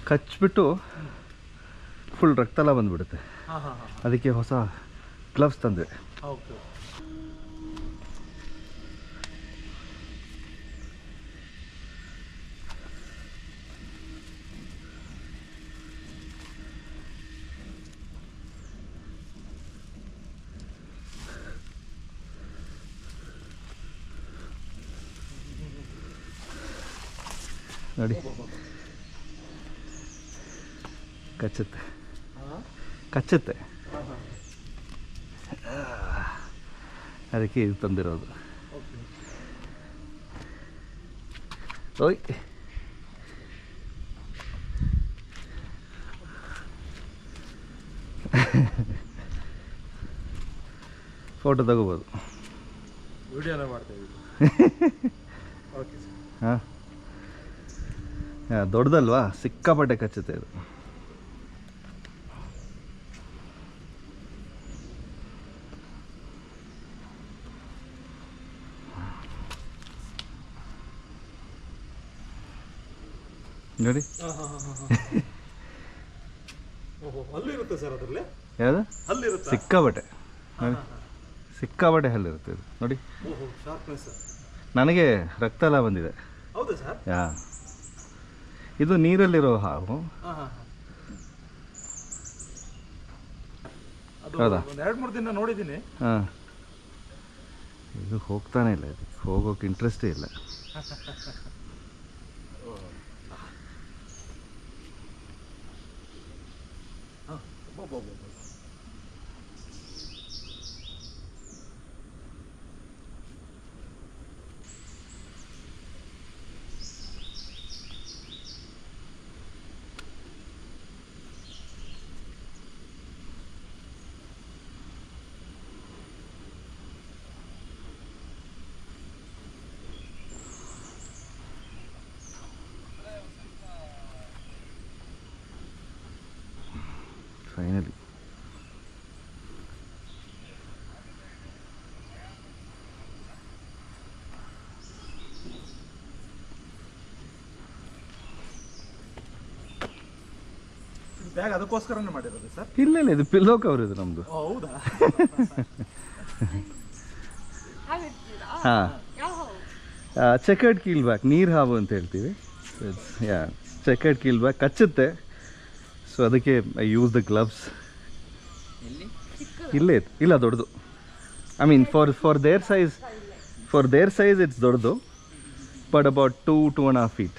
ಕಚ್ಚಿಬಿಟ್ಟು full ರಕ್ತ ಎಲ್ಲ ಬಂದುಬಿಡುತ್ತೆ. ಅದಕ್ಕೆ ಹೊಸ ಗ್ಲವ್ಸ್ ತಂದೆ. ನೋಡಿ, ಕಚ್ಚುತ್ತೆ ಕಚ್ಚುತ್ತೆ, ಅದಕ್ಕೆ ಇದು ತಂದಿರೋದು. ಓಯ್, ಫೋಟೋ ತಗೋಬೋದು, ವಿಡಿಯೋನ ಮಾಡ್ತೇವೆ. ಹಾಂ, ದೊಡ್ಡದಲ್ವಾ, ಸಿಕ್ಕಾಪಟ್ಟೆ ಕಚ್ಚುತ್ತೆ ಇದು. ನೋಡಿ, ಹಲ್ಲಿರುತ್ತೆ ಸರ್ ಅದರಲ್ಲಿ. ಯಾವುದು? ಹಲ್ಲಿರುತ್ತೆ, ಸಿಕ್ಕಾಪಟ್ಟೆ ನೋಡಿ, ಸಿಕ್ಕಾಪಟ್ಟೆ ಹಲ್ಲಿರುತ್ತೆ ಇದು ನೋಡಿ. ಶಾರ್ಪ್ನೆಸ್. ನನಗೆ ರಕ್ತ ಎಲ್ಲ ಬಂದಿದೆ. ಹೌದಾ ಸರ್? ಯಾ, ಇದು ನೀರಲ್ಲಿರೋ ಹಾವು. ಹೌದಾ? 2-3 ದಿನ ನೋಡಿದ್ದೀನಿ. ಹಾಂ, ಇದು ಹೋಗ್ತಾನೆ ಇಲ್ಲ, ಇದು ಹೋಗೋಕೆ ಇಂಟ್ರೆಸ್ಟೇ ಇಲ್ಲ. ಫೈನಲಿ ಬ್ಯಾಗ್ ಅದಕ್ಕೋಸ್ಕರನೇ ಮಾಡಿರೋದು ಸರ್? ಇಲ್ಲ ಇಲ್ಲ, ಇದು ಪಿಲ್ಲೋ ಕವರ್ ಇದು ನಮ್ಮದು. ಹೌದಾ? ಹಾಂ, ಚೆಕರ್ಡ್ ಕೀಲ್ ಬ್ಯಾಕ್, ನೀರು ಹಾವು ಅಂತ ಹೇಳ್ತೀವಿ. ಯಾ, ಚೆಕರ್ಡ್ ಕೀಲ್ ಬ್ಯಾಕ್ ಕಚ್ಚುತ್ತೆ. ಸೊ ಅದಕ್ಕೆ ಐ ಯೂಸ್ ದ ಗ್ಲವ್ಸ್. ಇಲ್ಲೇ ಇಲ್ಲ, ದೊಡ್ಡದು. I mean for there size it's ದೊಡ್ಡದು, ಬಟ್ ಅಬೌಟ್ 2.5 feet.